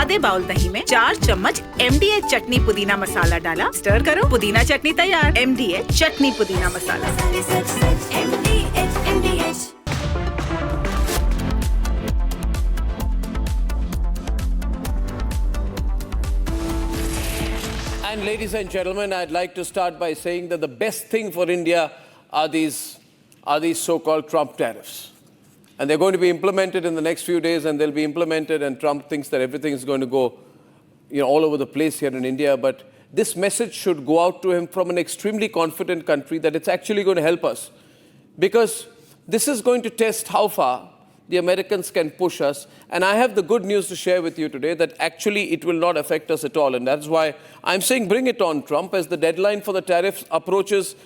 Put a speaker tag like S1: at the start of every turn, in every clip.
S1: आधे बाउल दही में 4 चम्मच MDH चटनी पुदीना मसाला डाला, स्टर करो, पुदीना चटनी तैयार। MDH चटनी पुदीना मसाला।
S2: And ladies and gentlemen, I'd like to start by saying that the best thing for India are these so-called Trump tariffs. And they're going to be implemented in the next few days, and they'll be implemented, and Trump thinks that everything is going to go all over the place here in India. But this message should go out to him from an extremely confident country that it's actually going to help us. Because this is going to test how far the Americans can push us. And I have the good news to share with you today that actually it will not affect us at all. And that's why I'm saying bring it on, Trump. As the deadline for the tariffs approaches,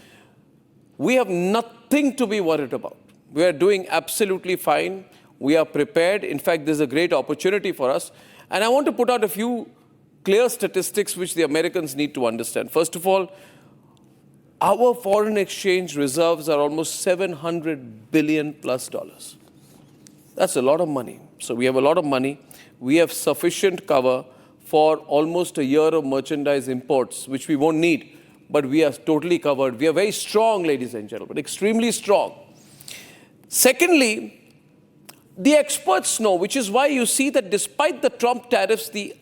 S2: we have nothing to be worried about. We are doing absolutely fine. We are prepared. In fact, there's a great opportunity for us. And I want to put out a few clear statistics which the Americans need to understand. First of all, our foreign exchange reserves are almost $700 billion plus. That's a lot of money. So we have a lot of money. We have sufficient cover for almost a year of merchandise imports, which we won't need. But we are totally covered. We are very strong, ladies and gentlemen, extremely strong. Secondly, the experts know, which is why you see that despite the Trump tariffs, the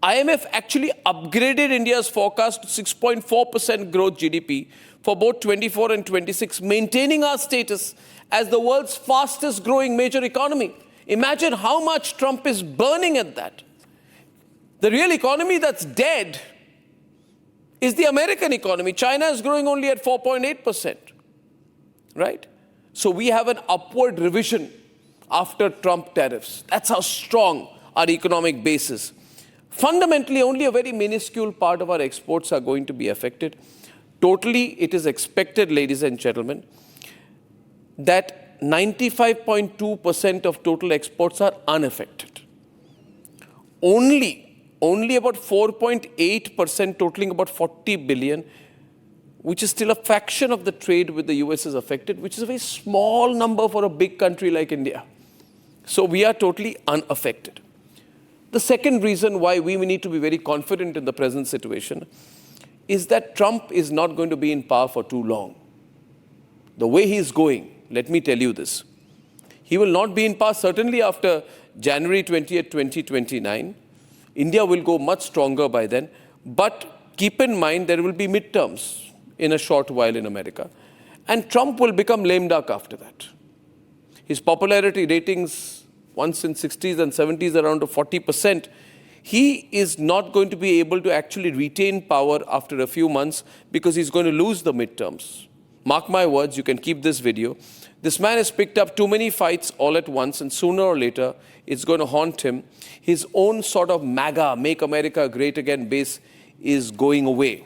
S2: IMF actually upgraded India's forecast to 6.4% growth GDP for both 24 and 26, maintaining our status as the world's fastest growing major economy. Imagine how much Trump is burning at that. The real economy that's dead is the American economy. China is growing only at 4.8%, right? So we have an upward revision after Trump tariffs. That's how strong our economic base is. Fundamentally, only a very minuscule part of our exports are going to be affected. Totally, it is expected, ladies and gentlemen, that 95.2% of total exports are unaffected. Only about 4.8%, totaling about 40 billion, which is still a fraction of the trade with the US is affected, which is a very small number for a big country like India. So we are totally unaffected. The second reason why we need to be very confident in the present situation is that Trump is not going to be in power for too long. The way he is going, let me tell you this. He will not be in power certainly after January 20th, 2029. India will go much stronger by then. But keep in mind there will be midterms in a short while in America. And Trump will become lame duck after that. His popularity ratings once in 60s and 70s around 40%. He is not going to be able to actually retain power after a few months because he's going to lose the midterms. Mark my words, you can keep this video. This man has picked up too many fights all at once, and sooner or later, it's going to haunt him. His own sort of MAGA, Make America Great Again base is going away.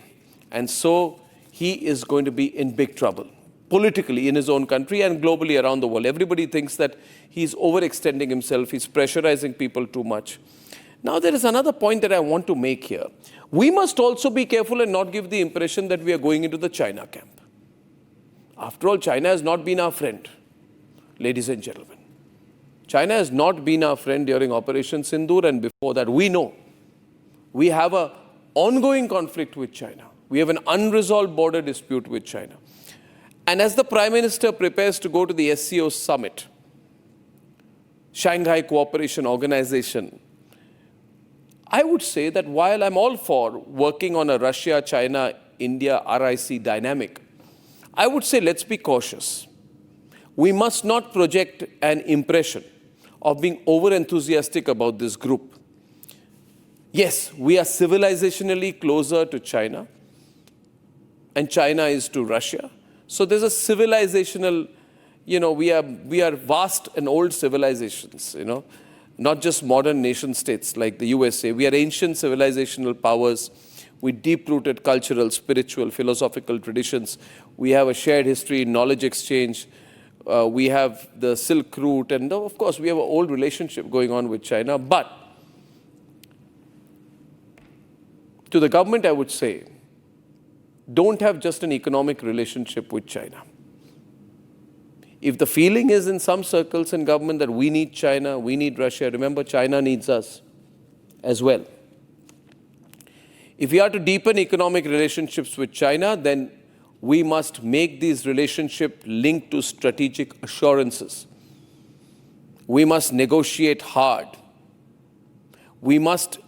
S2: And so he is going to be in big trouble, politically in his own country and globally around the world. Everybody thinks that he's overextending himself, he's pressurizing people too much. Now, there is another point that I want to make here. We must also be careful and not give the impression that we are going into the China camp. After all, China has not been our friend, ladies and gentlemen. China has not been our friend during Operation Sindoor and before that. We know. We have an ongoing conflict with China. We have an unresolved border dispute with China. And as the Prime Minister prepares to go to the SCO summit, Shanghai Cooperation Organization, I would say that while I'm all for working on a Russia, China, India, RIC dynamic, I would say let's be cautious. We must not project an impression of being over-enthusiastic about this group. Yes, we are civilizationally closer to China, and China is to Russia. So there's a civilizational, we are vast and old civilizations, not just modern nation states like the USA. We are ancient civilizational powers with deep-rooted cultural, spiritual, philosophical traditions. We have a shared history, knowledge exchange. We have the Silk Route. And of course, we have an old relationship going on with China. But to the government, I would say, don't have just an economic relationship with China. If the feeling is in some circles in government that we need China, we need Russia, remember China needs us. as well. If we are to deepen economic relationships with China, then we must make these relationships linked to strategic assurances. We must negotiate hard. We must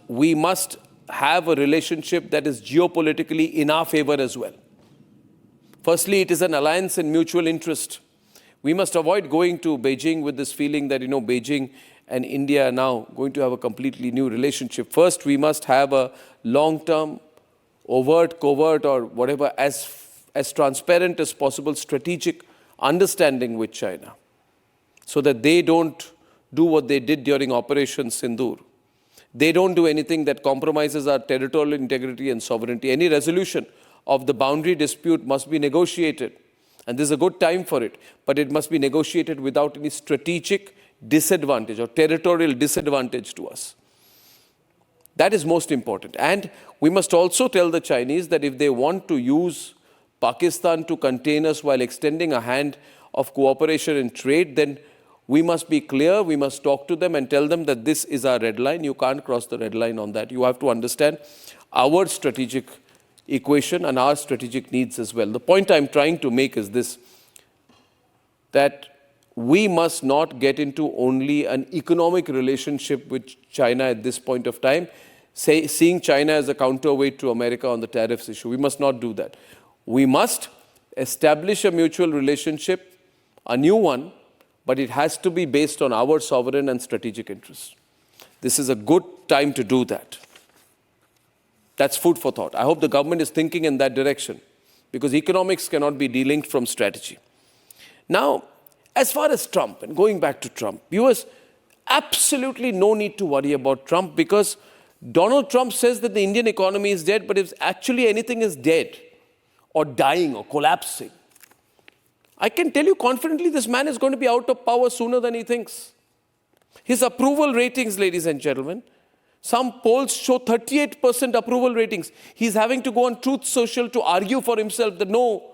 S2: have a relationship that is geopolitically in our favor as well. Firstly, it is an alliance in mutual interest. We must avoid going to Beijing with this feeling that, Beijing and India are now going to have a completely new relationship. First, we must have a long-term, overt, covert, or whatever, as transparent as possible, strategic understanding with China, so that they don't do what they did during Operation Sindoor. They don't do anything that compromises our territorial integrity and sovereignty. Any resolution of the boundary dispute must be negotiated. And this is a good time for it. But it must be negotiated without any strategic disadvantage or territorial disadvantage to us. That is most important. And we must also tell the Chinese that if they want to use Pakistan to contain us while extending a hand of cooperation and trade, then we must be clear, we must talk to them and tell them that this is our red line. You can't cross the red line on that. You have to understand our strategic equation and our strategic needs as well. The point I'm trying to make is this, that we must not get into only an economic relationship with China at this point of time, seeing China as a counterweight to America on the tariffs issue. We must not do that. We must establish a mutual relationship, a new one, but it has to be based on our sovereign and strategic interests. This is a good time to do that. That's food for thought. I hope the government is thinking in that direction, because economics cannot be delinked from strategy. Now, as far as Trump, and going back to Trump, viewers, absolutely no need to worry about Trump, because Donald Trump says that the Indian economy is dead, but if actually anything is dead or dying or collapsing, I can tell you confidently this man is going to be out of power sooner than he thinks. His approval ratings, ladies and gentlemen, some polls show 38% approval ratings. He's having to go on Truth Social to argue for himself that no,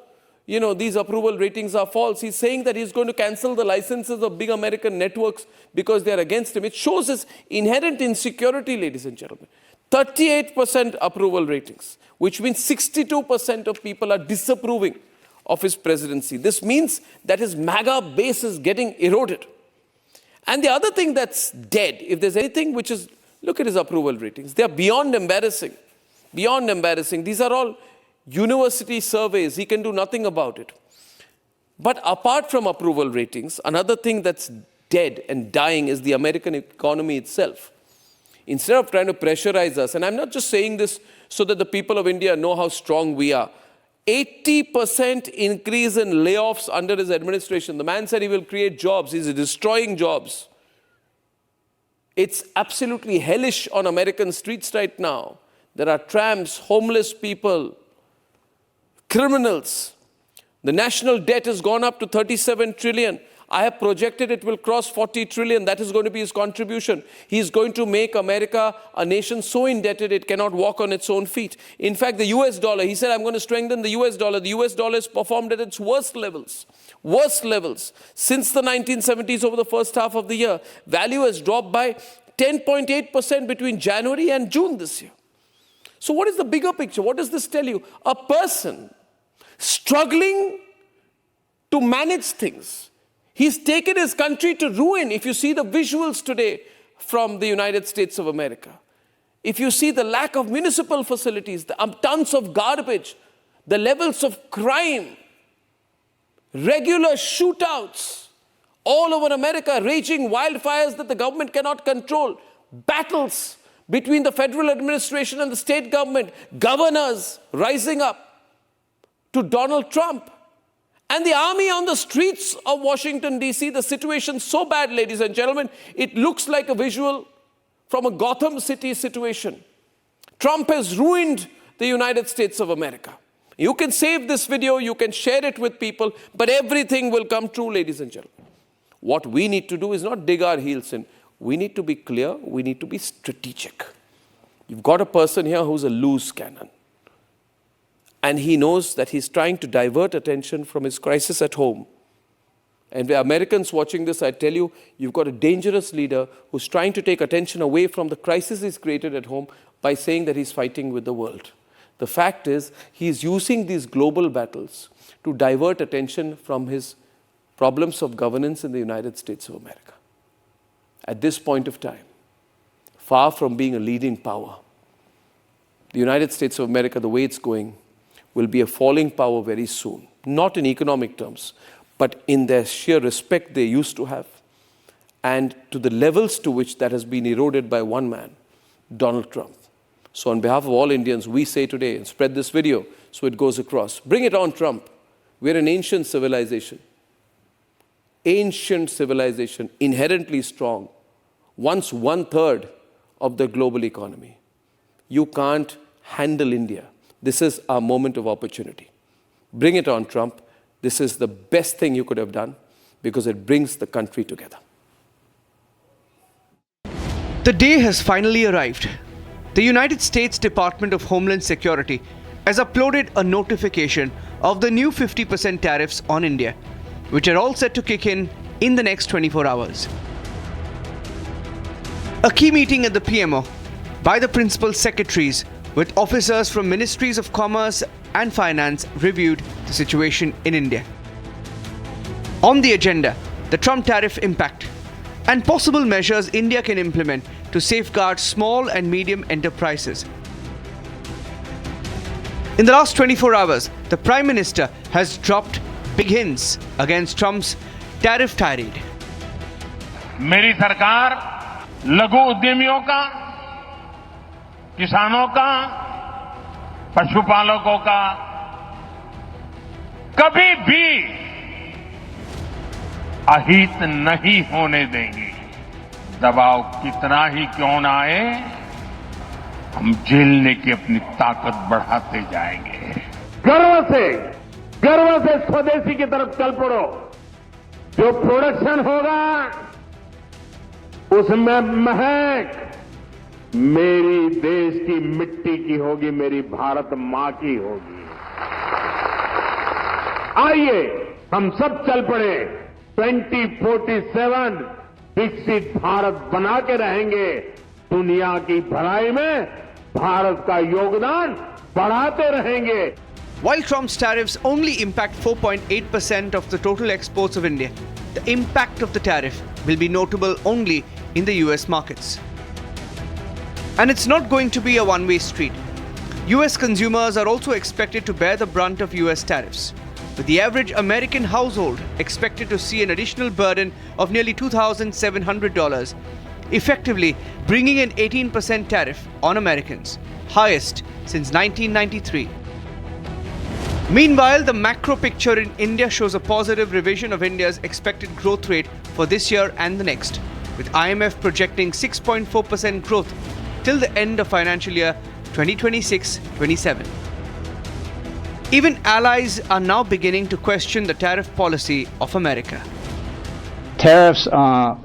S2: these approval ratings are false. He's saying that he's going to cancel the licenses of big American networks because they're against him. It shows his inherent insecurity, ladies and gentlemen. 38% approval ratings, which means 62% of people are disapproving of his presidency. This means that his MAGA base is getting eroded. And the other thing that's dead, if there's anything which is, look at his approval ratings. They are beyond embarrassing. Beyond embarrassing. These are all university surveys. He can do nothing about it. But apart from approval ratings, another thing that's dead and dying is the American economy itself. Instead of trying to pressurize us, and I'm not just saying this so that the people of India know how strong we are, 80% increase in layoffs under his administration. The man said he will create jobs. He's destroying jobs. It's absolutely hellish on American streets right now. There are tramps, homeless people, criminals. The national debt has gone up to 37 trillion. I have projected it will cross 40 trillion. That is going to be his contribution. He's going to make America a nation so indebted it cannot walk on its own feet. In fact, the US dollar, he said, I'm going to strengthen the US dollar. The US dollar has performed at its worst levels since the 1970s over the first half of the year. Value has dropped by 10.8% between January and June this year. So what is the bigger picture? What does this tell you? A person struggling to manage things. He's taken his country to ruin. If you see the visuals today from the United States of America, if you see the lack of municipal facilities, the tons of garbage, the levels of crime, regular shootouts all over America, raging wildfires that the government cannot control, battles between the federal administration and the state government, governors rising up to Donald Trump, and the army on the streets of Washington, D.C., the situation so bad, ladies and gentlemen, it looks like a visual from a Gotham City situation. Trump has ruined the United States of America. You can save this video, you can share it with people, but everything will come true, ladies and gentlemen. What we need to do is not dig our heels in. We need to be clear, we need to be strategic. You've got a person here who's a loose cannon. And he knows that he's trying to divert attention from his crisis at home And the Americans watching this, I tell you, you've got a dangerous leader who's trying to take attention away from the crisis he's created at home by saying that he's fighting with the world. The fact is, he's using these global battles to divert attention from his problems of governance in the United States of America. At this point of time, far from being a leading power, the United States of America, the way it's going, will be a falling power very soon. Not in economic terms, but in their sheer respect they used to have, and to the levels to which that has been eroded by one man, Donald Trump. So on behalf of all Indians, we say today, and spread this video so it goes across, bring it on, Trump. We're an ancient civilization, inherently strong, once 1/3 of the global economy. You can't handle India. This is our moment of opportunity. Bring it on, Trump. This is the best thing you could have done because it brings the country together.
S3: The day has finally arrived. The United States Department of Homeland Security has uploaded a notification of the new 50% tariffs on India, which are all set to kick in the next 24 hours. A key meeting at the PMO by the principal secretaries with officers from Ministries of Commerce and Finance reviewed the situation in India. On the agenda, the Trump tariff impact and possible measures India can implement to safeguard small and medium enterprises. In the last 24 hours, the Prime Minister has dropped big hints against Trump's tariff tirade.
S4: मेरी सरकार लघु उद्यमियों का, किसानों का, पशुपालकों का कभी भी अहित नहीं होने देंगी। दबाव कितना ही क्यों ना आए, हम झेलने की अपनी ताकत बढ़ाते जाएंगे। गर्व से स्वदेशी की तरफ चल पड़ो। जो प्रोडक्शन होगा उसमें महक मेरी देश की मिट्टी की होगी, मेरी भारत मां की होगी। आइए हम सब चल पड़े। 2047 विकसित भारत बना के रहेंगे। दुनिया की भलाई में भारत का योगदान बढ़ाते रहेंगे।
S3: While Trump's tariffs only impact 4.8% of the total exports of India, the impact of the tariff will be notable only in the US markets. And it's not going to be a one-way street. US consumers are also expected to bear the brunt of US tariffs, with the average American household expected to see an additional burden of nearly $2,700, effectively bringing an 18% tariff on Americans, highest since 1993. Meanwhile, the macro picture in India shows a positive revision of India's expected growth rate for this year and the next, with IMF projecting 6.4% growth till the end of financial year 2026-27. Even allies are now beginning to question the tariff policy of America.
S5: Tariffs are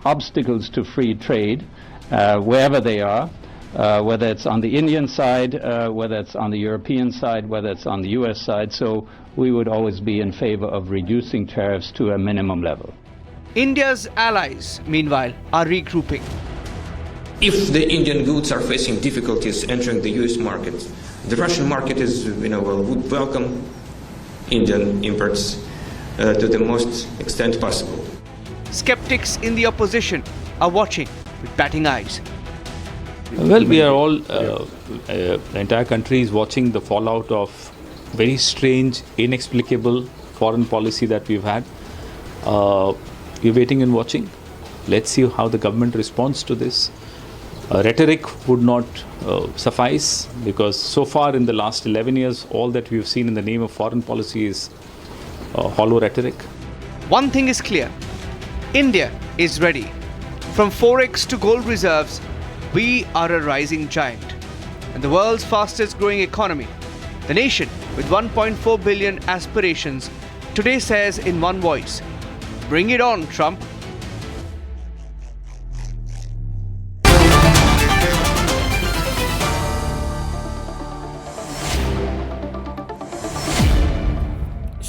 S5: obstacles to free trade wherever they are. Whether it's on the Indian side, whether it's on the European side, whether it's on the US side. So we would always be in favor of reducing tariffs to a minimum level.
S3: India's allies, meanwhile, are regrouping.
S6: If the Indian goods are facing difficulties entering the US market, the Russian market would welcome Indian imports to the most extent possible.
S3: Skeptics in the opposition are watching with batting eyes.
S7: Well, we are all, the entire country is watching the fallout of very strange, inexplicable foreign policy that we've had. We're waiting and watching. Let's see how the government responds to this. Rhetoric would not suffice, because so far in the last 11 years, all that we've seen in the name of foreign policy is hollow rhetoric.
S3: One thing is clear, India is ready. From forex to gold reserves, we are a rising giant and the world's fastest growing economy. The nation with 1.4 billion aspirations today says in one voice, bring it on, Trump.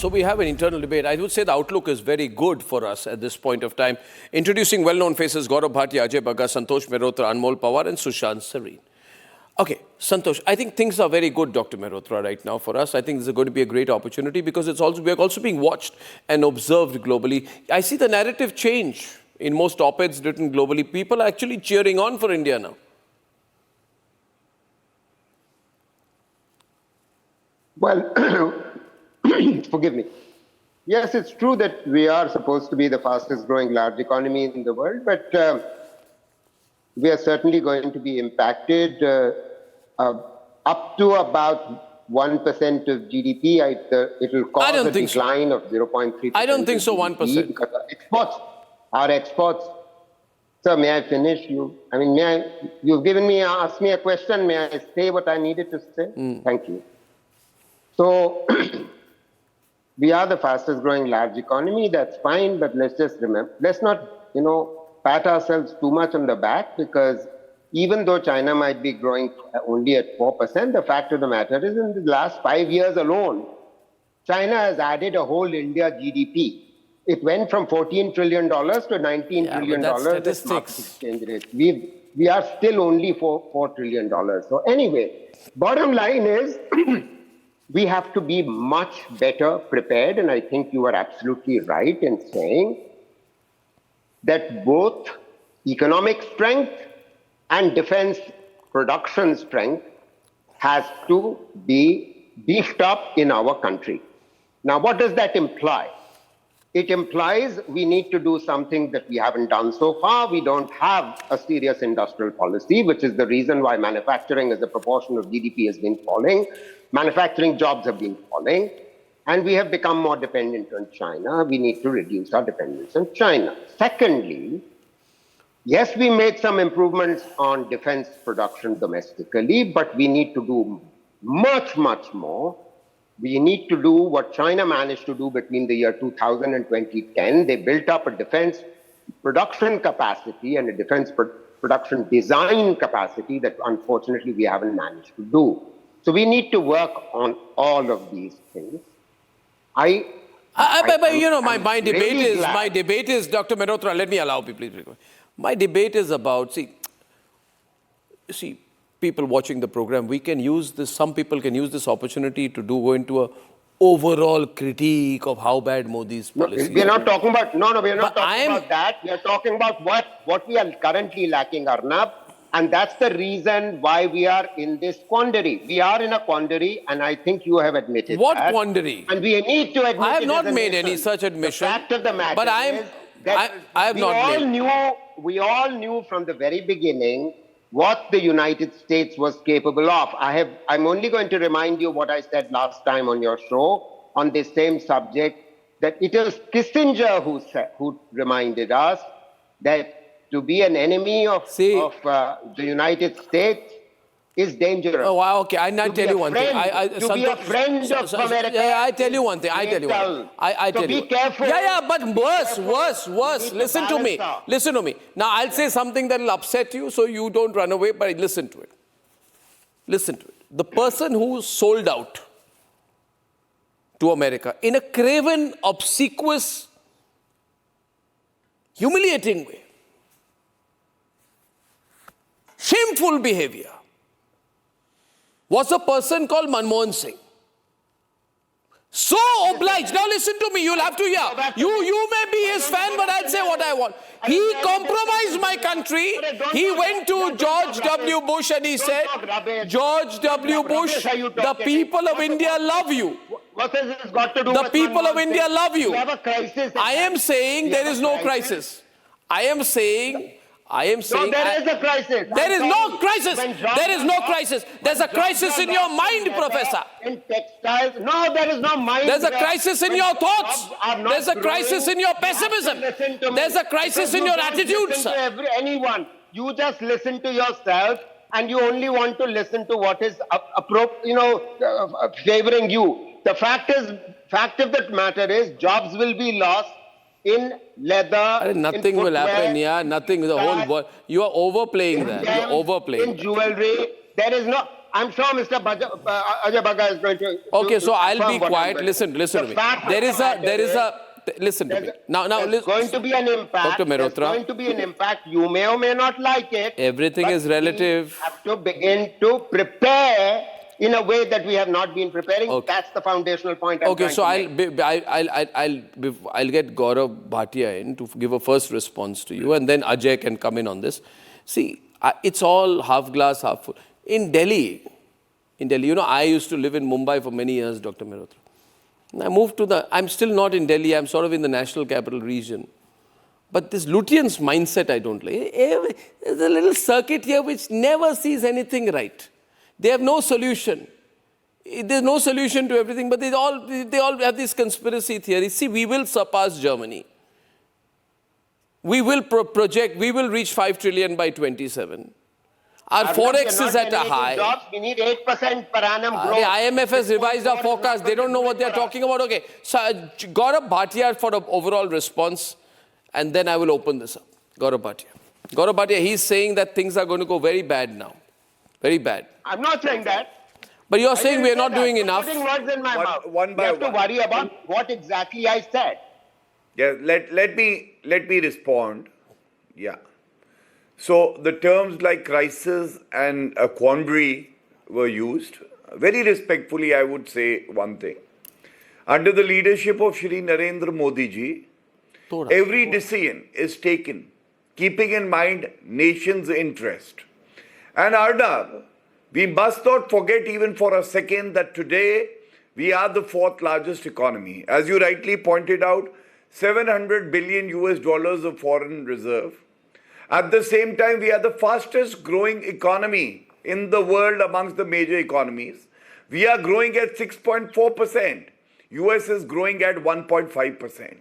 S2: So we have an internal debate. I would say the outlook is very good for us at this point of time. Introducing well-known faces, Gaurav Bhatia, Ajay Bagga, Santosh Mehrotra, Anmol Pawar and Sushant Sareen. Okay, Santosh, I think things are very good, Dr. Mehrotra, right now for us. I think this is going to be a great opportunity because we're also being watched and observed globally. I see the narrative change in most op-eds written globally. People are actually cheering on for India now.
S8: Well, forgive me. Yes, it's true that we are supposed to be the fastest growing large economy in the world, but we are certainly going to be impacted up to about 1% of GDP. It will cause a decline of 0.3%.
S2: I don't think so, 1%.
S8: Because our exports. Sir, may I finish? You've asked me a question. May I say what I needed to say? Thank you. So, we are the fastest growing large economy, that's fine, but let's just remember, let's not, pat ourselves too much on the back, because even though China might be growing only at 4%, the fact of the matter is in the last 5 years alone, China has added a whole India GDP. It went from $14 trillion to $19 trillion. That's market exchange rate. We are still only $4 trillion. So anyway, bottom line is, we have to be much better prepared, and I think you are absolutely right in saying that both economic strength and defense production strength has to be beefed up in our country. Now, what does that imply? It implies we need to do something that we haven't done so far. We don't have a serious industrial policy, which is the reason why manufacturing as a proportion of GDP has been falling. Manufacturing jobs have been falling, and we have become more dependent on China. We need to reduce our dependence on China. Secondly, yes, we made some improvements on defense production domestically, but we need to do much, much more. We need to do what China managed to do between the year 2000 and 2010. They built up a defense production capacity and a defense production design capacity that unfortunately we haven't managed to do. So we need to work on all of these things. My debate is, Dr. Mehrotra, let me allow people, please. My debate is about, see, people watching the program, we can use this, some people can use this opportunity to go into a overall critique of how bad Modi's policy is. We're not talking about, we're not talking about that. We are talking about what we are currently lacking, Arnab. And that's the reason why we are in this quandary. We are in a quandary, and I think you have admitted that. What quandary? And we need to admit it. I have not made any such admission. The fact of the matter is that we all knew from the very beginning what the United States was capable of. I'm only going to remind you what I said last time on your show on this same subject, that it was Kissinger who reminded us that to be an enemy of the United States is dangerous. Oh, wow, okay. I'll tell you one thing. To be a friend of America. Yeah, I tell you one thing. I tell you one thing. So be careful. Yeah, but worse. Listen to me. Listen to me. Now, I'll say something that will upset you, so you don't run away, but listen to it. Listen to it. The person who sold out to America in a craven, obsequious, humiliating way, shameful behavior, was a person called Manmohan Singh. So obliged. Now listen to me, you'll have to hear. You may be his fan, but I'll say what I want. He compromised my country. He went to George W. Bush and he said, George W. Bush, the people of India love you. What has this got to do with the people of India love you? I am saying there is no crisis. I am saying there is a crisis. There is no crisis. There is no crisis. There's a crisis in your mind, Professor. In textiles. No, there is no mind. There's a crisis in your thoughts. There's a crisis in your pessimism. There's a crisis in your attitudes. Anyone. You just listen to yourself, and you only want to listen to what is favoring you. The fact of the matter is, jobs will be lost in leather. Nothing will happen. Yeah, nothing. The whole world. You are overplaying that. You're overplaying. In jewelry, there is no. I'm sure Mr. Ajay Bagga is going to.
S2: Okay, so I'll
S8: confirm
S2: be
S8: what I'm
S2: quiet.
S8: going
S2: Listen to me. Listen to me.
S8: There's going to be an impact.
S2: Dr.
S8: There's
S2: Mehrotra.
S8: going to be an impact. You may or may not like it.
S2: Everything
S8: but
S2: is relative.
S8: We have to begin to prepare in a way that we have not been preparing.
S2: Okay.
S8: That's the foundational point.
S2: Okay, so I'll get Gaurav Bhatia in to give a first response to you, and then Ajay can come in on this. See, it's all half glass, half full. In Delhi, I used to live in Mumbai for many years, Dr. Mehrotra. I moved I'm still not in Delhi, I'm sort of in the national capital region. But this Lutyens mindset I don't like. There's a little circuit here which never sees anything right. They have no solution. There's no solution to everything, but they all have this conspiracy theory. See, we will surpass Germany. We will we will reach 5 trillion by 27. Our forex is at a high.
S8: Jobs, we need 8% per annum growth.
S2: The IMF has revised our forecast. They don't know what they're talking about. Okay, so Gaurav Bhatia for the overall response, and then I will open this up. Gaurav Bhatia, he's saying that things are going to go very bad now. Very bad.
S8: I'm not saying that.
S2: But you're saying we're not doing enough.
S8: Putting words in my mouth.
S9: One by
S8: you have
S9: one.
S8: to worry about what exactly I said.
S9: Yeah, let me respond. Yeah. So the terms like crisis and a quandary were used. Very respectfully, I would say one thing. Under the leadership of Shri Narendra Modi ji, every decision is taken keeping in mind nation's interest. And Arnab, we must not forget even for a second that today we are the fourth largest economy. As you rightly pointed out, $700 billion of foreign reserve. At the same time, we are the fastest growing economy in the world amongst the major economies. We are growing at 6.4%. US is growing at 1.5%.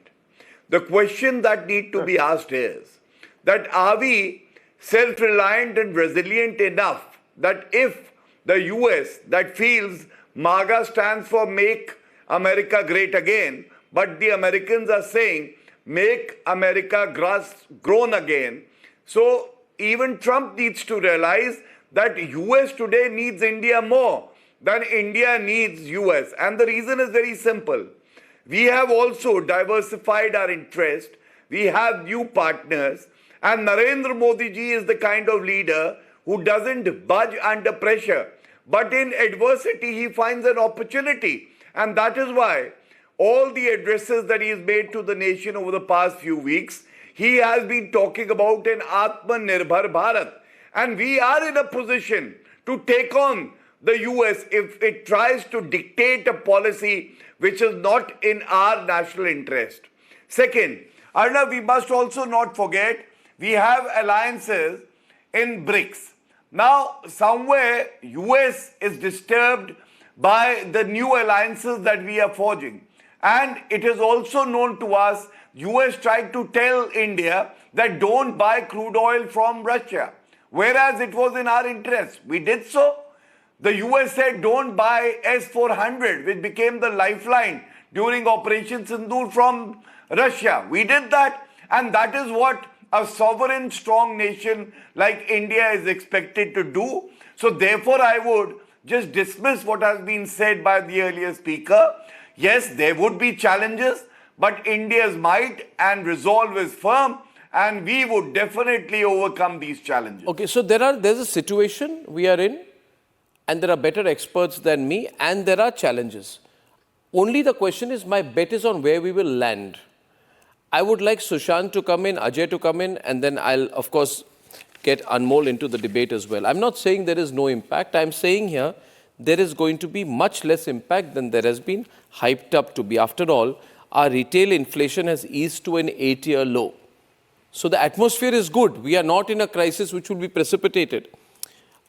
S9: The question that needs to be asked is that are we self-reliant and resilient enough that if the US that feels MAGA stands for Make America Great Again, but the Americans are saying Make America Grown Again. So even Trump needs to realize that US today needs India more than India needs US. And the reason is very simple. We have also diversified our interest. We have new partners. And Narendra Modi ji is the kind of leader who doesn't budge under pressure. But in adversity, he finds an opportunity. And that is why all the addresses that he has made to the nation over the past few weeks, he has been talking about an Atmanirbhar Bharat. And we are in a position to take on the US if it tries to dictate a policy which is not in our national interest. Second, Arnab, we must also not forget, we have alliances in BRICS. Now, somewhere US is disturbed by the new alliances that we are forging. And it is also known to us, US tried to tell India that don't buy crude oil from Russia, whereas it was in our interest. We did so. The US said don't buy S-400, which became the lifeline during Operation Sindoor from Russia. We did that, and that is what a sovereign, strong nation like India is expected to do. So therefore, I would just dismiss what has been said by the earlier speaker. Yes, there would be challenges, but India's might and resolve is firm, and we would definitely overcome these challenges.
S2: Okay, so there's a situation we are in, and there are better experts than me, and there are challenges. Only the question is, my bet is on where we will land. I would like Sushant to come in, Ajay to come in, and then I'll, of course, get Anmol into the debate as well. I'm not saying there is no impact. I'm saying here there is going to be much less impact than there has been hyped up to be. After all, our retail inflation has eased to an 8-year low. So the atmosphere is good. We are not in a crisis which will be precipitated.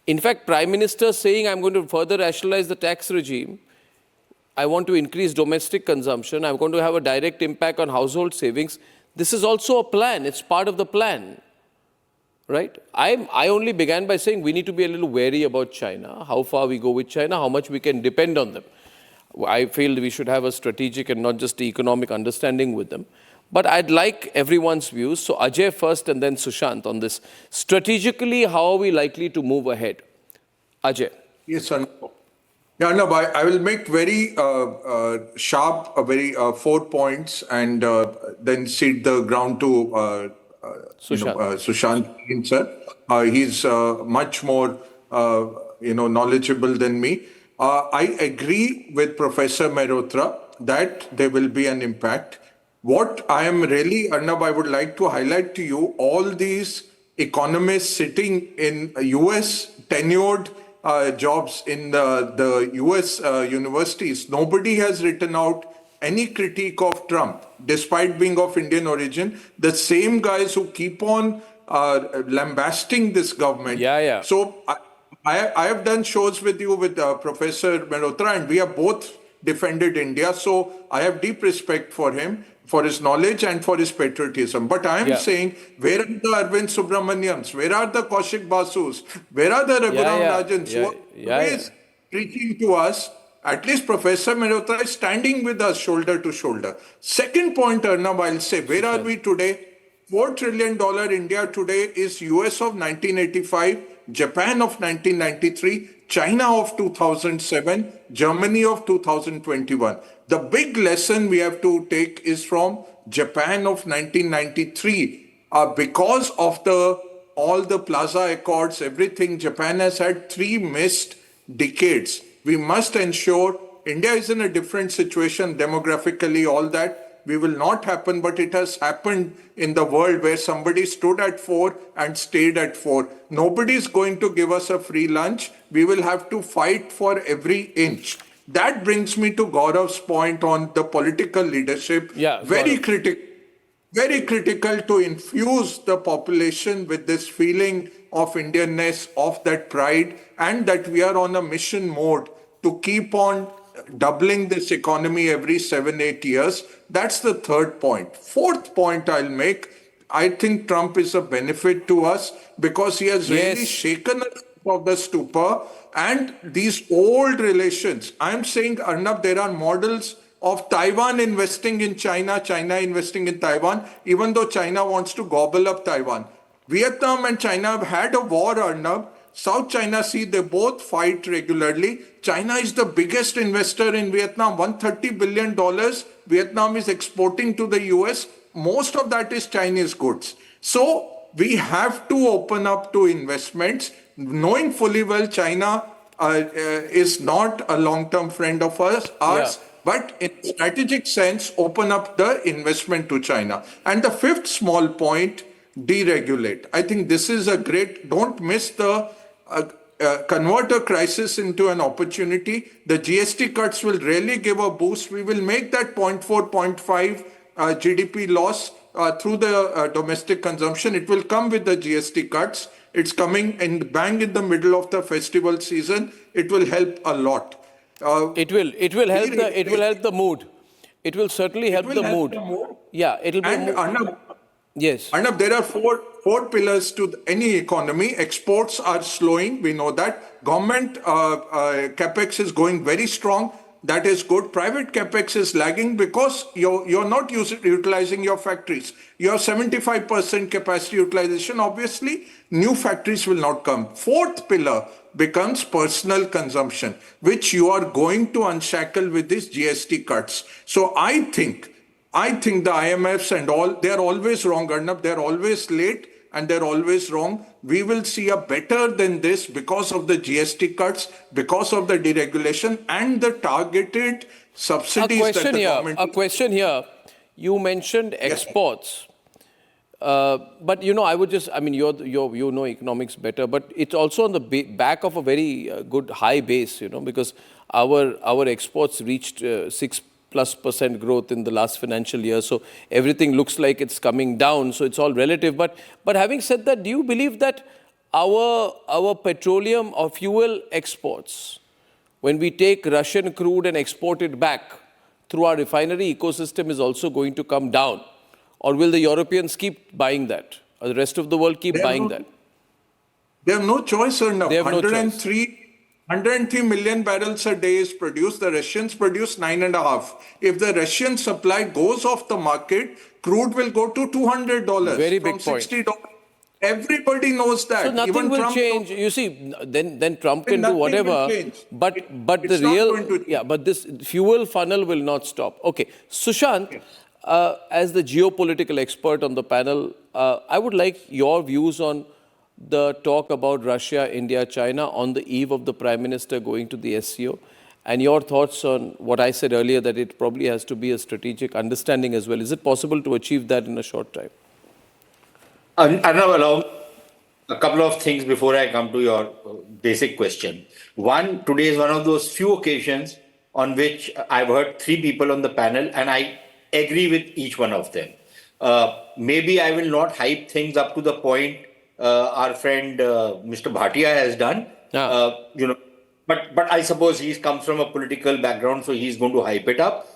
S2: In fact, Prime Minister saying, I'm going to further rationalize the tax regime. I want to increase domestic consumption. I'm going to have a direct impact on household savings. This is also a plan. It's part of the plan. Right? I only began by saying we need to be a little wary about China, how far we go with China, how much we can depend on them. I feel we should have a strategic and not just the economic understanding with them. But I'd like everyone's views. So Ajay first and then Sushant on this. Strategically, how are we likely to move ahead? Ajay.
S10: Yes, sir. Yeah, no, I will make very sharp, very 4 points, and then cede the ground to Sushant, sir. He's much more knowledgeable than me. I agree with Professor Mehrotra that there will be an impact. What I am really, Arnab, I would like to highlight to you, all these economists sitting in US tenured jobs in the US universities, nobody has written out any critique of Trump, despite being of Indian origin. The same guys who keep on lambasting this government.
S2: Yeah.
S10: So I have done shows with you with Professor Mehrotra, and we have both defended India. So I have deep respect for him, for his knowledge and for his patriotism. But I am saying, where are the Arvind Subramanians? Where are the Kaushik Basus? Where are the Raghuram Rajans who are always preaching to us? At least Professor Mehrotra is standing with us shoulder to shoulder. Second point, Arnab, I'll say, where are we today? $4 trillion India today is US of 1985, Japan of 1993, China of 2007, Germany of 2021. The big lesson we have to take is from Japan of 1993. Because of all the Plaza Accords, everything, Japan has had 3 missed decades. We must ensure India is in a different situation demographically, all that. We will not happen, but it has happened in the world where somebody stood at 4 and stayed at 4. Nobody is going to give us a free lunch. We will have to fight for every inch. That brings me to Gaurav's point on the political leadership. Very critical to infuse the population with this feeling of Indianness, of that pride, and that we are on a mission mode to keep on doubling this economy every 7-8 years. That's the third point. Fourth point I'll make, I think Trump is a benefit to us because he has really shaken us of the stupor and these old relations. I'm saying, Arnab, there are models of Taiwan investing in China, China investing in Taiwan, even though China wants to gobble up Taiwan. Vietnam and China have had a war, Arnab. South China Sea, they both fight regularly. China is the biggest investor in Vietnam, $130 billion. Vietnam is exporting to the US. Most of that is Chinese goods. So we have to open up to investments, knowing fully well China is not a long-term friend of ours. But in strategic sense, open up the investment to China. And the fifth small point, deregulate. I think this is a great, don't miss the convert a crisis into an opportunity. The GST cuts will really give a boost. We will make that 0.4, 0.5 GDP loss through the domestic consumption. It will come with the GST cuts. It's coming in bang in the middle of the festival season. It will help a lot.
S2: It will help the mood. It will certainly help the mood. Yeah, it'll be.
S10: And Arnab,
S2: yes.
S10: Arnab, there are four pillars to any economy. Exports are slowing. We know that. Government capex is going very strong. That is good. Private capex is lagging because you're not utilizing your factories. You have 75% capacity utilization. Obviously, new factories will not come. Fourth pillar becomes personal consumption, which you are going to unshackle with these GST cuts. So I think the IMFs and all, they're always wrong, Arnab. They're always late and they're always wrong. We will see a better than this because of the GST cuts, because of the deregulation and the targeted subsidies that the government...
S2: A question here. You mentioned exports. But, you know, you know economics better, but it's also on the back of a very good high base, you know, because our exports reached 6+% growth in the last financial year. So everything looks like it's coming down. So it's all relative. But having said that, do you believe that our petroleum or fuel exports, when we take Russian crude and export it back through our refinery ecosystem, is also going to come down? Or will the Europeans keep buying that? Or the rest of the world keep buying that?
S10: They have no choice, sir. Now,
S2: they have
S10: 103 million barrels a day is produced. The Russians produce 9.5. If the Russian supply goes off the market, crude will go to $200.
S2: Very big point.
S10: $60. Everybody knows that.
S2: So nothing
S10: Even
S2: will
S10: Trump
S2: change.
S10: knows.
S2: You see, then Trump
S10: Then
S2: can do
S10: nothing will
S2: whatever.
S10: change.
S2: But
S10: It's
S2: the
S10: not
S2: real
S10: going to change.
S2: but this fuel funnel will not stop. Okay, Sushant, as the geopolitical expert on the panel, I would like your views on the talk about Russia, India, China on the eve of the Prime Minister going to the SCO, and your thoughts on what I said earlier, that it probably has to be a strategic understanding as well. Is it possible to achieve that in a short time?
S11: Arnab, allow a couple of things before I come to your basic question. One, today is one of those few occasions on which I've heard three people on the panel, and I agree with each one of them. Maybe I will not hype things up to the point our friend Mr. Bhatia has done. But I suppose he comes from a political background, so he's going to hype it up.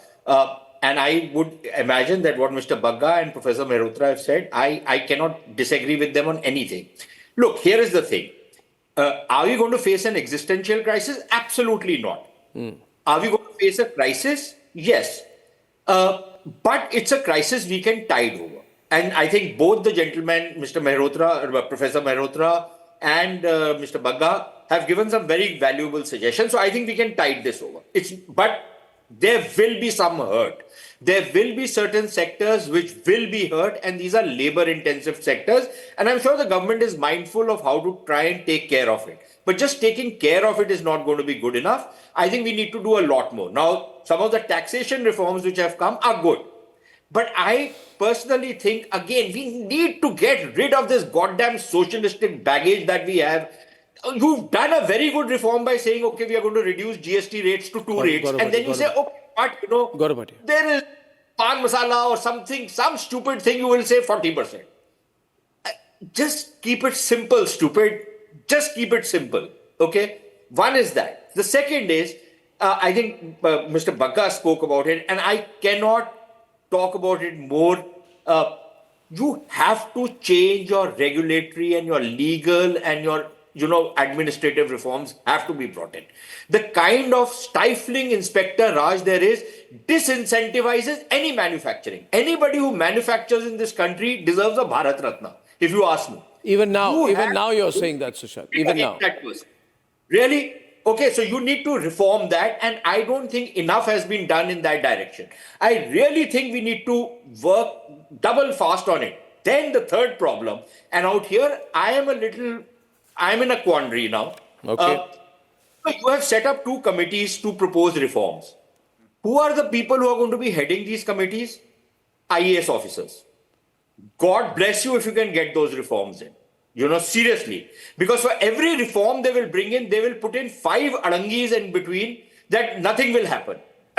S11: And I would imagine that what Mr. Bagga and Professor Mehrotra have said, I cannot disagree with them on anything. Look, here is the thing. Are we going to face an existential crisis? Absolutely not. Are we going to face a crisis? Yes. But it's a crisis we can tide over. And I think both the gentlemen, Mr. Mehrotra, Professor Mehrotra and Mr. Bagga have given some very valuable suggestions. So I think we can tide this over. But there will be some hurt. There will be certain sectors which will be hurt, and these are labor-intensive sectors. And I'm sure the government is mindful of how to try and take care of it. But just taking care of it is not going to be good enough. I think we need to do a lot more. Now, some of the taxation reforms which have come are good. But I personally think, again, we need to get rid of this goddamn socialistic baggage that we have. You've done a very good reform by saying, okay, we are going to reduce GST rates to 2 rates. And then you say, okay, but, there is pan masala or something, some stupid thing, you will say 40%. Just keep it simple, stupid. Just keep it simple. Okay? One is that. The second is, I think Mr. Bagga spoke about it, and I cannot talk about it more. You have to change your regulatory and your legal and your administrative reforms have to be brought in. The kind of stifling Inspector Raj there is disincentivizes any manufacturing. Anybody who manufactures in this country deserves a Bharat Ratna, if you ask me.
S2: Even now you're saying that, Sushant. Even now.
S11: Really? Okay, so you need to reform that, and I don't think enough has been done in that direction. I really think we need to work double fast on it. Then the third problem, and out here, I'm in a quandary now.
S2: Okay.
S11: You have set up 2 committees to propose reforms. Who are the people who are going to be heading these committees? IAS officers. God bless you if you can get those reforms in. Seriously. Because for every reform they will bring in, they will put in 5 adangis in between that nothing will happen.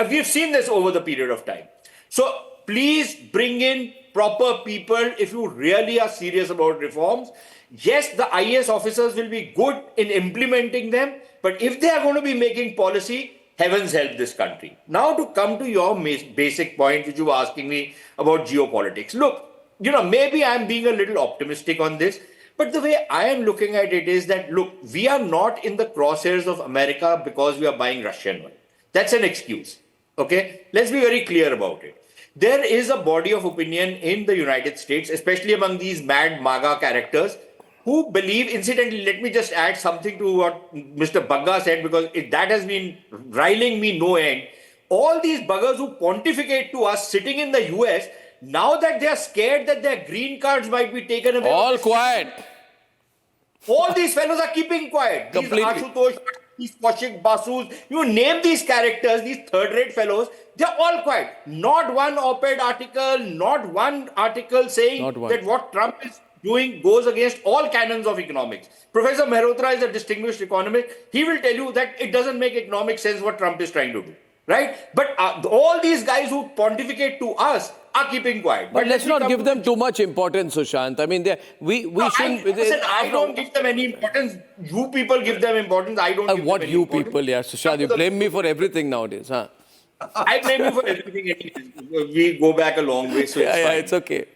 S11: We've seen this over the period of time. So please bring in proper people if you really are serious about reforms. Yes, the IAS officers will be good in implementing them, but if they are going to be making policy, heavens help this country. Now to come to your basic point, which you were asking me about geopolitics. Look, maybe I'm being a little optimistic on this, but the way I am looking at it is that, look, we are not in the crosshairs of America because we are buying Russian oil. That's an excuse. Okay? Let's be very clear about it. There is a body of opinion in the United States, especially among these mad MAGA characters, who believe, incidentally, let me just add something to what Mr. Bagga said, because that has been riling me no end. All these buggers who pontificate to us sitting in the US, now that they are scared that their green cards might be taken away.
S2: All quiet.
S11: All these fellows are keeping quiet.
S2: Completely.
S11: These Ashutosh, these Kaushik Basus, you name these characters, these third-rate fellows, they're all quiet. Not one op-ed article, not one article saying that what Trump is doing goes against all canons of economics. Professor Mehrotra is a distinguished economist. He will tell you that it doesn't make economic sense what Trump is trying to do. Right? But all these guys who pontificate to us are keeping quiet.
S2: But let's not give them too much importance, Sushant. I mean, we shouldn't...
S11: I don't give them any importance. You people give them importance. I don't give them any importance.
S2: People, yeah, Sushant, you blame me for everything nowadays, huh?
S11: I blame you for everything. We go back a long way, so
S2: it's okay.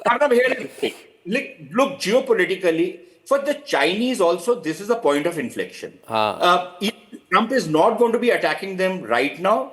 S11: Arnab, here is the thing. Look, geopolitically, for the Chinese also, this is a point of inflection. Trump is not going to be attacking them right now.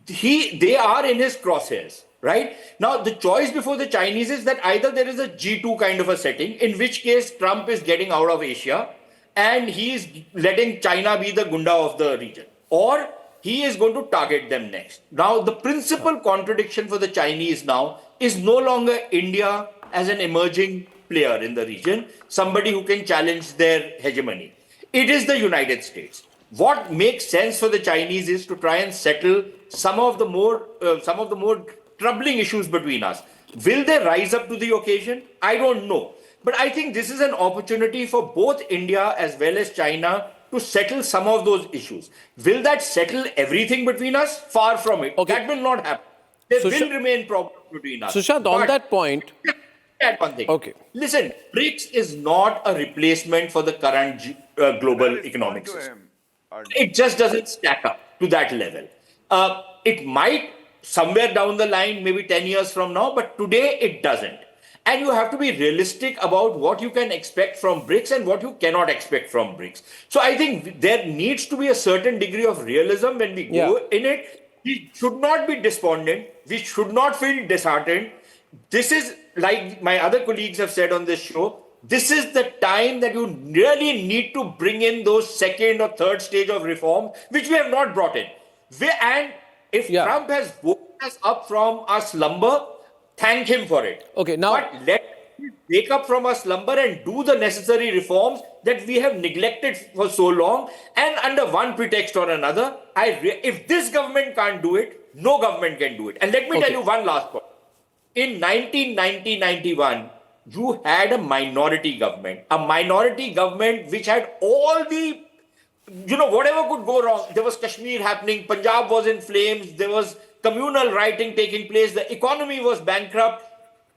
S11: They are in his crosshairs, right? Now, the choice before the Chinese is that either there is a G2 kind of a setting, in which case Trump is getting out of Asia and he is letting China be the Gunda of the region, or he is going to target them next. Now, the principal contradiction for the Chinese now is no longer India as an emerging player in the region, somebody who can challenge their hegemony. It is the United States. What makes sense for the Chinese is to try and settle some of the more troubling issues between us. Will they rise up to the occasion? I don't know. But I think this is an opportunity for both India as well as China to settle some of those issues. Will that settle everything between us? Far from it.
S2: Okay.
S11: That will not happen. There will remain problems between us.
S2: Sushant, on that point...
S11: Add one thing.
S2: Okay.
S11: Listen, BRICS is not a replacement for the current global economic system. It just doesn't stack up to that level. It might somewhere down the line, maybe 10 years from now, but today it doesn't. And you have to be realistic about what you can expect from BRICS and what you cannot expect from BRICS. So I think there needs to be a certain degree of realism when we go in it. We should not be despondent. We should not feel disheartened. This is, like my other colleagues have said on this show, this is the time that you really need to bring in those second or third stage of reform, which we have not brought in. And if Trump has woken us up from our slumber, thank him for it.
S2: Okay, now...
S11: But let him wake up from our slumber and do the necessary reforms that we have neglected for so long. And under one pretext or another, if this government can't do it, no government can do it. And let me tell you one last point. In 1990-91, you had a minority government which had all the, whatever could go wrong. There was Kashmir happening, Punjab was in flames, there was communal rioting taking place, the economy was bankrupt,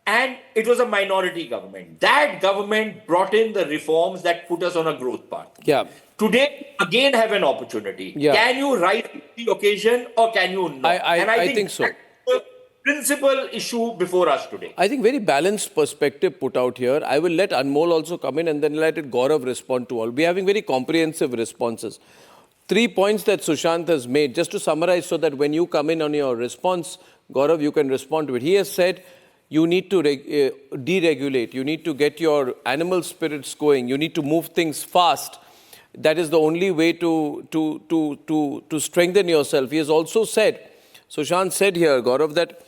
S11: and it was a minority government. That government brought in the reforms that put us on a growth path.
S2: Yeah.
S11: Today, again, have an opportunity.
S2: Yeah.
S11: Can you rise to the occasion or can you not?
S2: I think so.
S11: Principal issue before us today.
S2: I think very balanced perspective put out here. I will let Anmol also come in and then let Gaurav respond to all. We're having very comprehensive responses. 3 points that Sushant has made, just to summarize so that when you come in on your response, Gaurav, you can respond to it. He has said you need to deregulate, you need to get your animal spirits going, you need to move things fast. That is the only way to strengthen yourself. He has also said, Sushant said here, Gaurav, that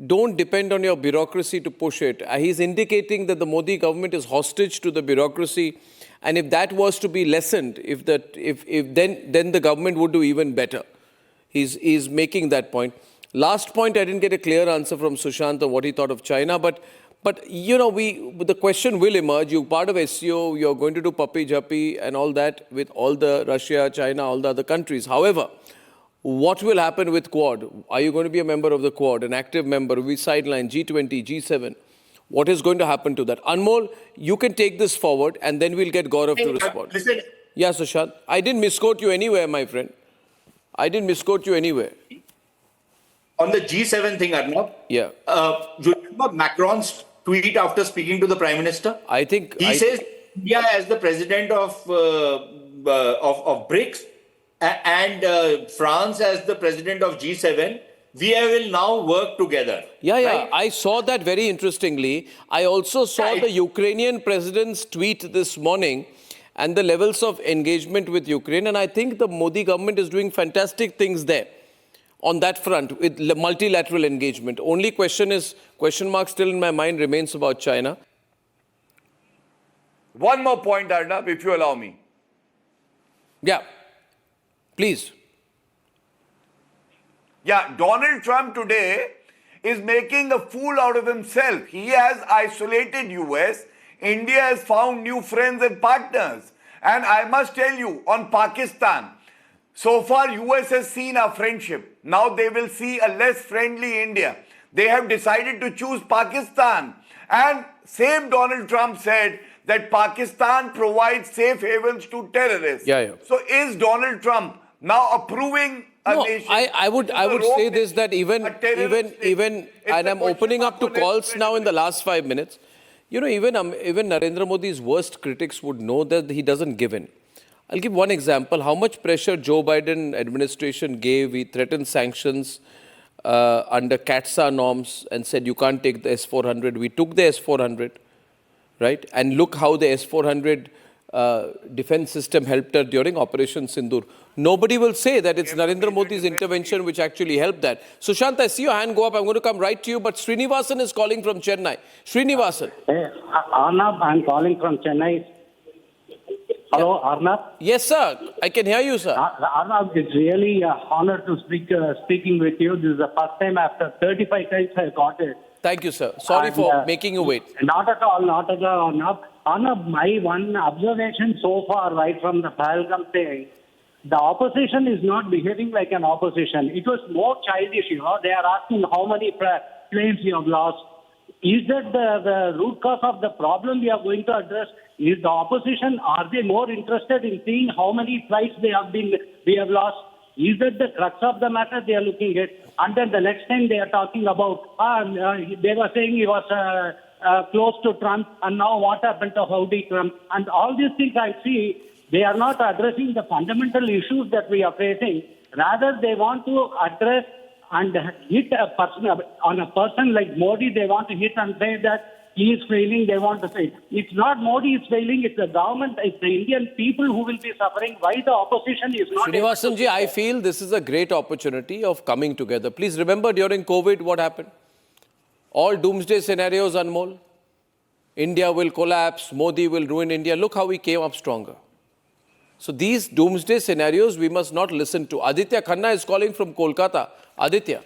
S2: don't depend on your bureaucracy to push it. He's indicating that the Modi government is hostage to the bureaucracy, and if that was to be lessened, then the government would do even better. He's making that point. Last point, I didn't get a clear answer from Sushant on what he thought of China, but the question will emerge. You're part of SCO, you're going to do puppy-juppy and all that with all the Russia, China, all the other countries. However, what will happen with Quad? Are you going to be a member of the Quad, an active member? Will we sideline G20, G7? What is going to happen to that? Anmol, you can take this forward and then we'll get Gaurav to respond.
S11: Listen.
S2: Yeah, Sushant. I didn't misquote you anywhere, my friend. I didn't misquote you anywhere.
S11: On the G7 thing, Arnab.
S2: Yeah.
S11: You remember Macron's tweet after speaking to the Prime Minister?
S2: I think...
S11: He says India as the president of BRICS and France as the president of G7, we will now work together.
S2: Yeah, yeah.
S11: Right?
S2: I saw that very interestingly. I also saw the Ukrainian president's tweet this morning and the levels of engagement with Ukraine. And I think the Modi government is doing fantastic things there on that front with multilateral engagement. Only question mark still in my mind remains about China.
S9: One more point, Arnab, if you allow me.
S2: Yeah. Please.
S9: Yeah, Donald Trump today is making a fool out of himself. He has isolated US. India has found new friends and partners. And I must tell you, on Pakistan, so far US has seen our friendship. Now they will see a less friendly India. They have decided to choose Pakistan. And same Donald Trump said that Pakistan provides safe havens to terrorists.
S2: Yeah.
S9: So is Donald Trump now approving a nation?
S2: I would say this, that even and I'm opening up to calls now in the last 5 minutes. Even Narendra Modi's worst critics would know that he doesn't give in. I'll give one example. How much pressure Joe Biden administration gave. He threatened sanctions. under CATSA norms and said you can't take the S-400. We took the S-400, right? And look how the S-400 defense system helped her during Operation Sindoor. Nobody will say that it's Narendra Modi's intervention which actually helped that. Sushant, I see your hand go up. I'm going to come right to you, but Srinivasan is calling from Chennai. Srinivasan.
S12: Hey, Arnab, I'm calling from Chennai. Hello, Arnab?
S2: Yes, sir. I can hear you, sir.
S12: Arnab, it's really an honor to speaking with you. This is the first time after 35 times I got it.
S2: Thank you, sir. Sorry for making you wait.
S12: Not at all, Arnab. Arnab, my one observation so far, right from the Pahalgam thing, the opposition is not behaving like an opposition. It was more childish, They are asking how many planes you have lost. Is that the root cause of the problem we are going to address? Is the opposition, are they more interested in seeing how many flights we have lost? Is that the crux of the matter they are looking at? And then the next time they are talking about, they were saying he was close to Trump, and now what happened to Howdy Trump? And all these things I see, they are not addressing the fundamental issues that we are facing. Rather, they want to address and hit a person, on a person like Modi, they want to hit and say that he is failing, they want to say. It's not Modi is failing, it's the government, it's the Indian people who will be suffering. Why the opposition is not...
S2: Srinivasan ji, I feel this is a great opportunity of coming together. Please remember during COVID what happened? All doomsday scenarios, Anmol. India will collapse, Modi will ruin India. Look how we came up stronger. So these doomsday scenarios we must not listen to. Aditya Khanna is calling from Kolkata. Aditya.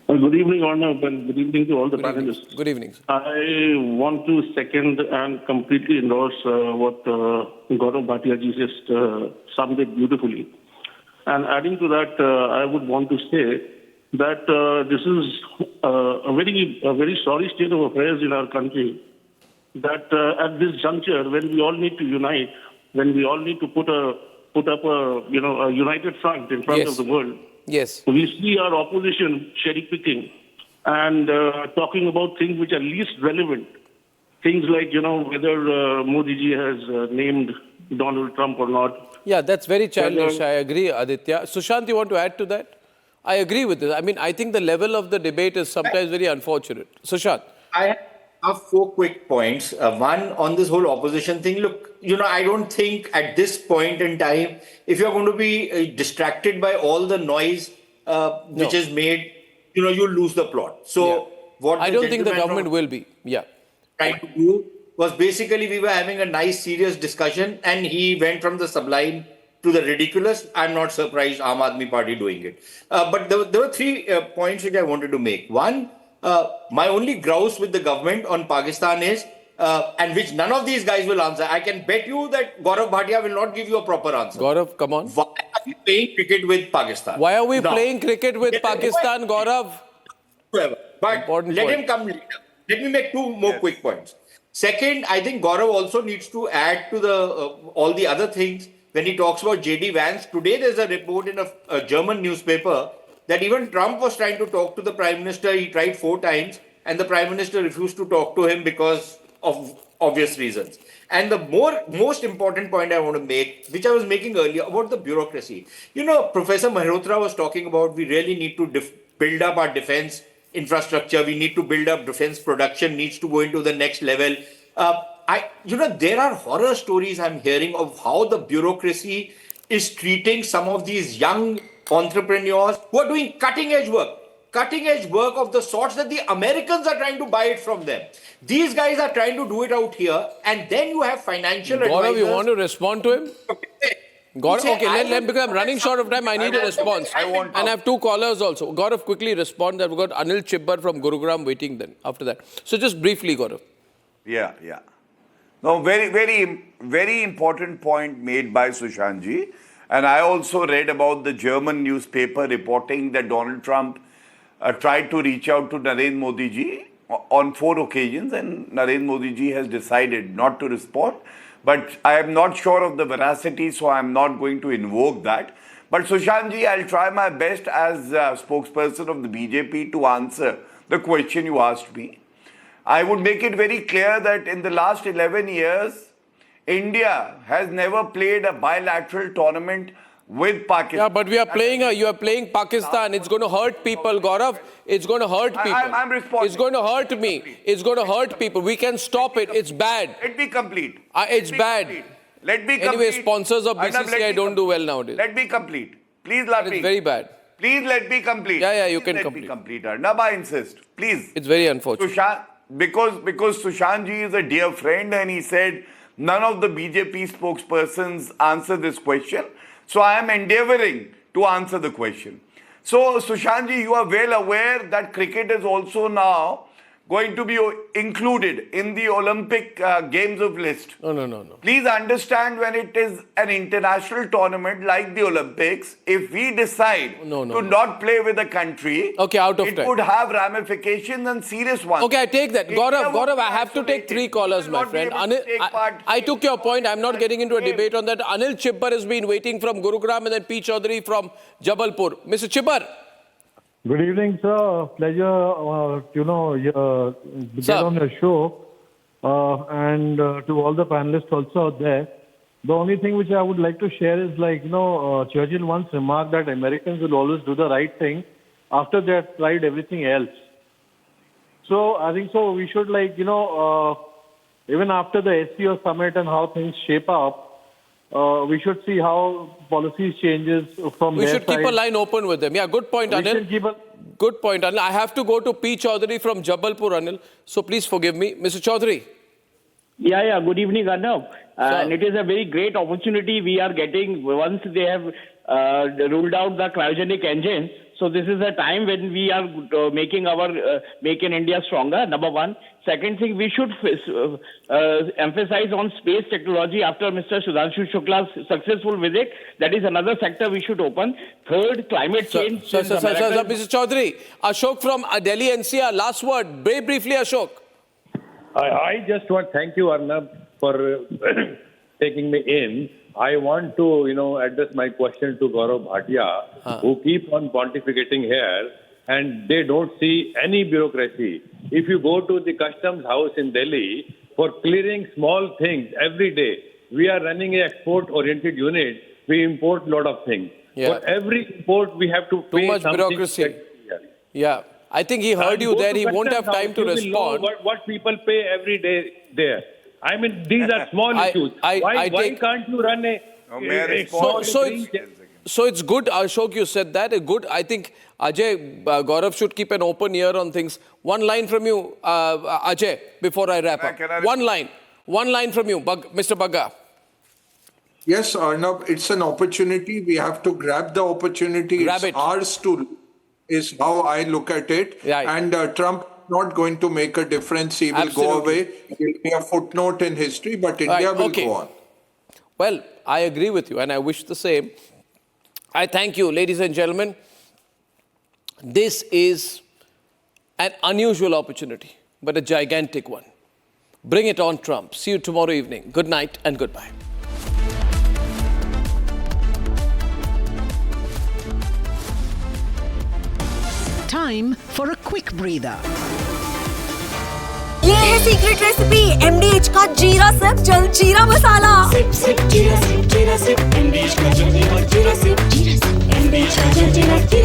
S13: Good evening, Arnab, and good evening to all the panelists.
S2: Good evening.
S13: I want to second and completely endorse what Gaurav Bhatia ji just summed it beautifully. And adding to that, I would want to say that this is a very sorry state of affairs in our country. That at this juncture, when we all need to unite, when we all need to put up a united front in front of the world.
S2: Yes.
S13: We see our opposition cherry picking and talking about things which are least relevant. Things like, whether Modi ji has named Donald Trump or not.
S2: Yeah, that's very childish. I agree, Aditya. Sushant, you want to add to that? I agree with this. I mean, I think the level of the debate is sometimes very unfortunate. Sushant.
S11: I have 4 quick points. One, on this whole opposition thing. Look, I don't think at this point in time, if you're going to be distracted by all the noise which is made, you'll lose the plot. So what
S2: I don't think the government will be. Yeah.
S11: Trying to do was basically we were having a nice, serious discussion, and he went from the sublime to the ridiculous. I'm not surprised Aam Aadmi Party doing it. But there were 3 points which I wanted to make. One, my only grouse with the government on Pakistan is, and which none of these guys will answer. I can bet you that Gaurav Bhatia will not give you a proper answer.
S2: Gaurav, come on.
S11: Why are we playing cricket with Pakistan?
S2: Why are we playing cricket with Pakistan, Gaurav?
S11: But let him come later. Let me make 2 more quick points. Second, I think Gaurav also needs to add to the all the other things. When he talks about J.D. Vance, today there's a report in a German newspaper that even Trump was trying to talk to the Prime Minister. He tried 4 times and the Prime Minister refused to talk to him because of obvious reasons. And the most important point I want to make, which I was making earlier, about the bureaucracy. Professor Mehrotra was talking about we really need to build up our defense infrastructure. We need to build up defense production, needs to go into the next level. There are horror stories I'm hearing of how the bureaucracy is treating some of these young entrepreneurs who are doing cutting edge work of the sorts that the Americans are trying to buy it from them. These guys are trying to do it out here, and then you have financial advisors.
S2: Gaurav, you want to respond to him? Gaurav, okay, because I'm running short of time, I need a response. And I have 2 callers also. Gaurav, quickly respond. We've got Anil Chibbar from Gurugram waiting then after that. So just briefly, Gaurav.
S9: Yeah. No, very, very, very important point made by Sushantji. And I also read about the German newspaper reporting that Donald Trump tried to reach out to Narendra Modi ji on 4 occasions, and Narendra Modi ji has decided not to respond. But I am not sure of the veracity, so I am not going to invoke that. But Sushantji, I'll try my best as spokesperson of the BJP to answer the question you asked me. I would make it very clear that in the last 11 years, India has never played a bilateral tournament with Pakistan.
S2: Yeah, but you are playing Pakistan. It's going to hurt people, Gaurav. It's going to hurt people.
S9: I'm responding.
S2: It's going to hurt me. It's going to hurt people. We can stop it. It's bad.
S9: Let me complete.
S2: It's bad.
S9: Let me complete.
S2: Anyway, sponsors of
S9: Arnab,
S2: BCCI don't do well nowadays.
S9: Let me complete. Please let me.
S2: It's very bad.
S9: Please let me complete.
S2: Yeah, you can
S9: let
S2: complete.
S9: Me complete. Arnab, I insist. Please.
S2: It's very unfortunate.
S9: Because Sushant ji is a dear friend and he said none of the BJP spokespersons answer this question. So I am endeavoring to answer the question. So Sushant ji, you are well aware that cricket is also now going to be included in the Olympic Games of list.
S2: No.
S9: Please understand, when it is an international tournament like the Olympics, if we decide to not play with a country, it would have ramifications and serious ones.
S2: Okay, I take that. Gaurav, I have to take 3 callers, my friend. I took your point. I'm not getting into a debate on that. Anil Chibbar has been waiting from Gurugram and then P. Chaudhary from Jabalpur. Mr. Chibbar.
S14: Good evening, sir. Pleasure, get on your show. And to all the panelists also out there. The only thing which I would like to share is Churchill once remarked that Americans will always do the right thing after they have tried everything else. So I think we should even after the SCO summit and how things shape up, we should see how policies changes from
S2: We
S14: their
S2: should keep a line open with them. Yeah, good point, Anil. Good point, Anil. I have to go to P. Chaudhary from Jabalpur, Anil. So please forgive me. Mr. Chaudhary.
S15: Yeah. Good evening, Arnab. And it is a very great opportunity we are getting once they have ruled out the cryogenic engine. So this is a time when we are making our Make in India stronger, number one. Second thing, we should emphasize on space technology after Mr. Sudhanshu Shukla's successful visit. That is another sector we should open. Third, climate change.
S2: Sir, Mr. Chaudhary, Ashok from Delhi NCR, last word. Very briefly, Ashok.
S16: I just want to thank you, Arnab, for taking me in. I want to, address my question to Gaurav Bhatia, who keep on pontificating here, and they don't see any bureaucracy. If you go to the customs house in Delhi for clearing small things every day, we are running an export-oriented unit. We import a lot of things.
S2: Yeah.
S16: For every import, we have to pay
S2: too much
S16: something.
S2: Bureaucracy. Yeah. I think he heard you there. He won't have time to respond.
S16: What people pay every day there. I mean, these are small issues. Why can't you run a small
S2: So it's good, Ashok, you said that. Good. I think Ajay, Gaurav should keep an open ear on things. One line from you, Ajay, before I wrap up. One line from you, Mr. Bagga.
S10: Yes, Arnab, it's an opportunity. We have to grab the opportunity. It's ours to, is how I look at it.
S2: Right.
S10: And Trump not going to make a difference. He will go away. He will be a footnote in history, but India will go on.
S2: Well, I agree with you, and I wish the same. I thank you, ladies and gentlemen. This is an unusual opportunity, but a gigantic one. Bring it on, Trump. See you tomorrow evening. Good night and goodbye.
S17: Time for a quick breather.
S18: ये है secret recipe MDH का जीरा SIP जल जीरा मसाला। SIP SIP जीरा SIP MDH का जल जीरा सिप MDH का जल जीरा सिप।